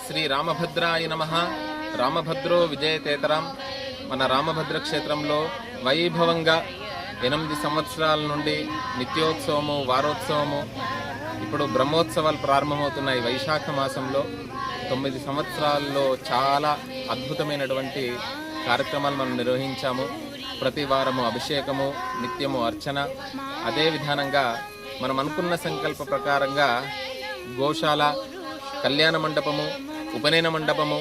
శ్రీ రామభద్రాయ నమః. రామభద్రో విజయతేతరాం. మన రామభద్ర క్షేత్రంలో వైభవంగా 8 సంవత్సరాల నుండి నిత్యోత్సవము, వారోత్సవము, ఇప్పుడు బ్రహ్మోత్సవాలు ప్రారంభమవుతున్నాయి. వైశాఖ మాసంలో 9 సంవత్సరాల్లో చాలా అద్భుతమైనటువంటి కార్యక్రమాలు మనం నిర్వహించాము. ప్రతి వారము అభిషేకము, నిత్యము అర్చన. అదే విధానంగా మనం అనుకున్న సంకల్ప ప్రకారంగా గోశాల, కళ్యాణ మండపము, ఉపనయన మండపము,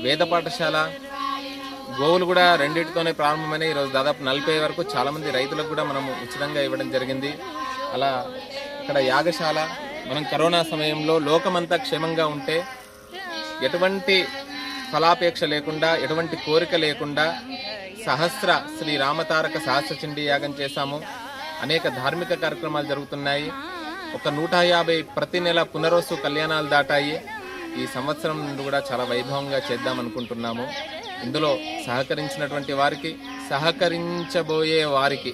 వేద పాఠశాల, గోవులు కూడా రెండింటితోనే ప్రారంభమైన ఈరోజు దాదాపు 40 వరకు చాలామంది రైతులకు కూడా మనము ఉచితంగా ఇవ్వడం జరిగింది. అలా ఇక్కడ యాగశాల, మనం కరోనా సమయంలో లోకమంతా క్షేమంగా ఉంటే ఎటువంటి ఫలాపేక్ష లేకుండా, ఎటువంటి కోరిక లేకుండా శ్రీ రామతారక సహస్ర చండీ యాగం చేశాము. అనేక ధార్మిక కార్యక్రమాలు జరుగుతున్నాయి. ఒక 150 ప్రతి నెల పునరోసు కళ్యాణాలు దాటాయి. ఈ సంవత్సరం నుండి కూడా చాలా వైభవంగా చేద్దాం అనుకుంటున్నాము. ఇందులో సహకరించినటువంటి వారికి, సహకరించబోయే వారికి,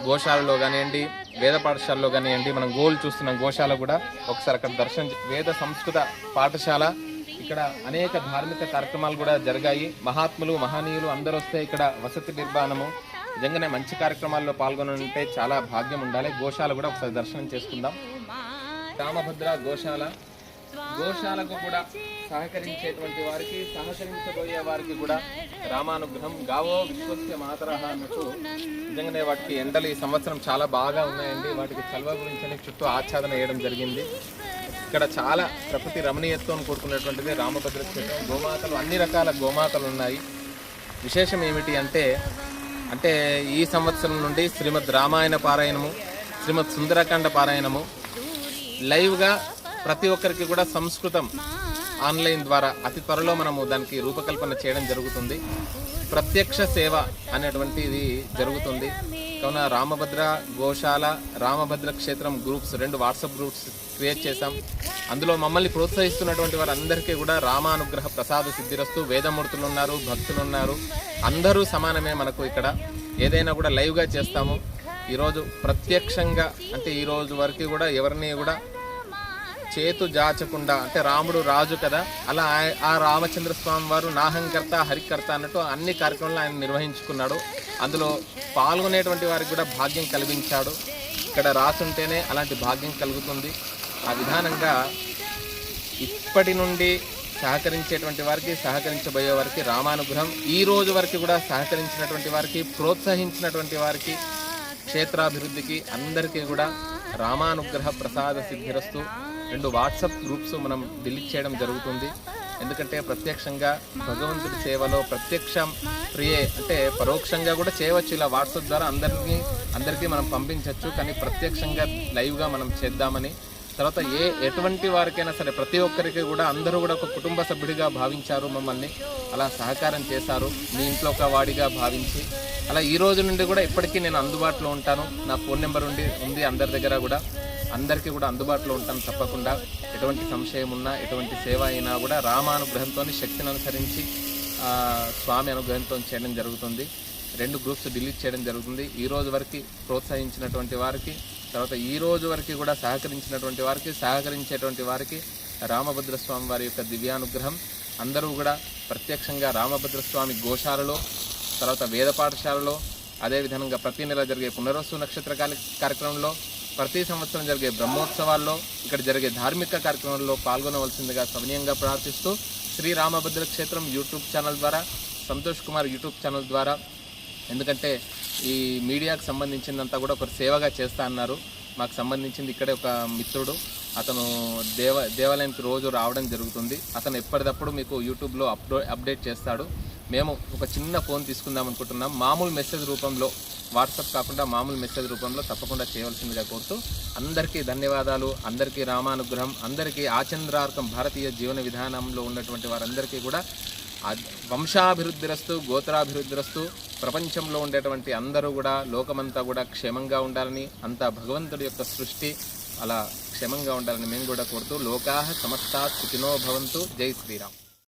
గోశాలలో కానివ్వండి, వేద పాఠశాలలో కానివ్వండి, మనం గోలు చూస్తున్నాం. గోశాల కూడా ఒకసారి అక్కడ దర్శనం, వేద సంస్కృత పాఠశాల, ఇక్కడ అనేక ధార్మిక కార్యక్రమాలు కూడా జరిగాయి. మహాత్ములు, మహనీయులు అందరూ వస్తే ఇక్కడ వసతి నిర్మాణము, నిజంగానే మంచి కార్యక్రమాల్లో పాల్గొనంటే చాలా భాగ్యం ఉండాలి. గోశాల కూడా ఒకసారి దర్శనం చేసుకుందాం. రామభద్ర గోశాల, గోశాలకు కూడా సహకరించేటువంటి వారికి, సహకరించబోయే వారికి కూడా రామానుగ్రహం. గావో విశ్వస్య మాతరః అన్నట్టు నిజంగానే వాటికి ఎండలు ఈ సంవత్సరం చాలా బాగా ఉన్నాయండి. వాటికి చల్వ గురించి చుట్టూ ఆచ్ఛాదన వేయడం జరిగింది. ఇక్కడ చాలా ప్రకృతి రమణీయత్వం కూడుకున్నటువంటిది రామభద్ర క్షేత్రం. గోమాతలు, అన్ని రకాల గోమాతలు ఉన్నాయి. విశేషం ఏమిటి అంటే ఈ సంవత్సరం నుండి శ్రీమద్ రామాయణ పారాయణము, శ్రీమద్ సుందరకాండ పారాయణము లైవ్గా ప్రతి ఒక్కరికి కూడా సంస్కృతం ఆన్లైన్ ద్వారా అతి త్వరలో మనము దానికి రూపకల్పన చేయడం జరుగుతుంది. ప్రత్యక్ష సేవ అనేటువంటిది జరుగుతుంది. కావున రామభద్ర గోశాల, రామభద్ర క్షేత్రం గ్రూప్స్, 2 వాట్సాప్ గ్రూప్స్ క్రియేట్ చేశాం. అందులో మమ్మల్ని ప్రోత్సహిస్తున్నటువంటి వారందరికీ కూడా రామానుగ్రహ ప్రసాద సిద్ధిరస్తు. వేదమూర్తులు ఉన్నారు, భక్తులు ఉన్నారు, అందరూ సమానమే. మనకు ఇక్కడ ఏదైనా కూడా లైవ్గా చేస్తాము. ఈరోజు ప్రత్యక్షంగా ఈ రోజు వరకు కూడా ఎవరిని కూడా చేతు జాచకుండా, రాముడు రాజు కదా, అలా ఆ రామచంద్ర స్వామి వారు నాహంకర్త హరికర్త అన్నట్టు అన్ని కార్యక్రమాలు ఆయన నిర్వహించుకున్నాడు. అందులో పాల్గొనేటువంటి వారికి కూడా భాగ్యం కలిగించాడు. ఇక్కడ రాసుంటేనే అలాంటి భాగ్యం కలుగుతుంది. ఆ విధానంగా ఇప్పటి నుండి సహకరించేటువంటి వారికి, సహకరించబోయే వారికి రామానుగ్రహం. ఈ రోజు వరకు కూడా సహకరించినటువంటి వారికి, ప్రోత్సహించినటువంటి వారికి, క్షేత్రాభివృద్ధికి అందరికీ కూడా రామానుగ్రహ ప్రసాద సిద్ధిరస్తు. 2 వాట్సాప్ గ్రూప్స్ మనం డిలీట్ చేయడం జరుగుతుంది. ఎందుకంటే ప్రత్యక్షంగా భగవంతుడి సేవలో ప్రత్యక్షం ప్రియే, పరోక్షంగా కూడా చేయవచ్చు. ఇలా వాట్సాప్ ద్వారా అందరికీ మనం పంపించవచ్చు. కానీ ప్రత్యక్షంగా లైవ్గా మనం చేద్దామని, తర్వాత ఎటువంటి వారికైనా సరే ప్రతి ఒక్కరికి కూడా అందరూ కూడా ఒక కుటుంబ సభ్యుడిగా భావించారు. మమ్మల్ని అలా సహకారం చేశారు, మీ ఇంట్లో ఒక వాడిగా భావించి. అలా ఈ రోజు నుండి కూడా ఇప్పటికీ నేను అందుబాటులో ఉంటాను. నా ఫోన్ నెంబర్ ఉంది అందరి దగ్గర కూడా. అందరికీ కూడా అందుబాటులో ఉంటాను తప్పకుండా. ఎటువంటి సంశయం ఉన్నా, ఎటువంటి సేవ అయినా కూడా రామానుగ్రహంతో, శక్తిని అనుసరించి స్వామి అనుగ్రహంతో చేయడం జరుగుతుంది. 2 గ్రూప్స్ డిలీట్ చేయడం జరుగుతుంది. ఈ రోజు వరకు ప్రోత్సహించినటువంటి వారికి, తర్వాత ఈ రోజు వరకు కూడా సహకరించినటువంటి వారికి, సహకరించేటువంటి వారికి రామభద్ర స్వామి వారి యొక్క దివ్యానుగ్రహం. అందరూ కూడా ప్రత్యక్షంగా రామభద్ర స్వామి గోశాలలో, తర్వాత వేద పాఠశాలలో, అదేవిధంగా ప్రతి నెల జరిగే పునరోసు నక్షత్ర కార్యక్రమంలో, ప్రతి సంవత్సరం జరిగే బ్రహ్మోత్సవాల్లో, ఇక్కడ జరిగే ధార్మిక కార్యక్రమాల్లో పాల్గొనవలసిందిగా సవినయంగా ప్రార్థిస్తూ, శ్రీ రామభద్ర క్షేత్రం యూట్యూబ్ ఛానల్ ద్వారా, సంతోష్ కుమార్ యూట్యూబ్ ఛానల్ ద్వారా, ఎందుకంటే ఈ మీడియాకు సంబంధించిందంతా కూడా ఒక సేవగా చేస్తా అన్నారు. మాకు సంబంధించింది ఇక్కడే ఒక మిత్రుడు, అతను దేవాలయానికి రోజు రావడం జరుగుతుంది. అతను ఎప్పటికప్పుడు మీకు యూట్యూబ్లో అప్డేట్ చేస్తాడు. మేము ఒక చిన్న ఫోన్ తీసుకుందాం అనుకుంటున్నాం. మామూలు మెసేజ్ రూపంలో, వాట్సాప్ కాకుండా మామూలు మెసేజ్ రూపంలో తప్పకుండా చేయవలసిందిగా కోరుతూ, అందరికీ ధన్యవాదాలు. అందరికీ రామానుగ్రహం. అందరికీ ఆచంద్రార్కం భారతీయ జీవన విధానంలో ఉన్నటువంటి వారందరికీ కూడా వంశాభివృద్ధిరస్తు, గోత్రాభివృద్ధిరస్తు. ప్రపంచంలో ఉండేటువంటి అందరూ కూడా, లోకమంతా కూడా క్షేమంగా ఉండాలని, అంతా భగవంతుడి యొక్క సృష్టి, అలా క్షేమంగా ఉండాలని మేము కూడా కోరుతూ, లోకాః సమస్తాః సుఖినో భవంతు. జై శ్రీరామ్.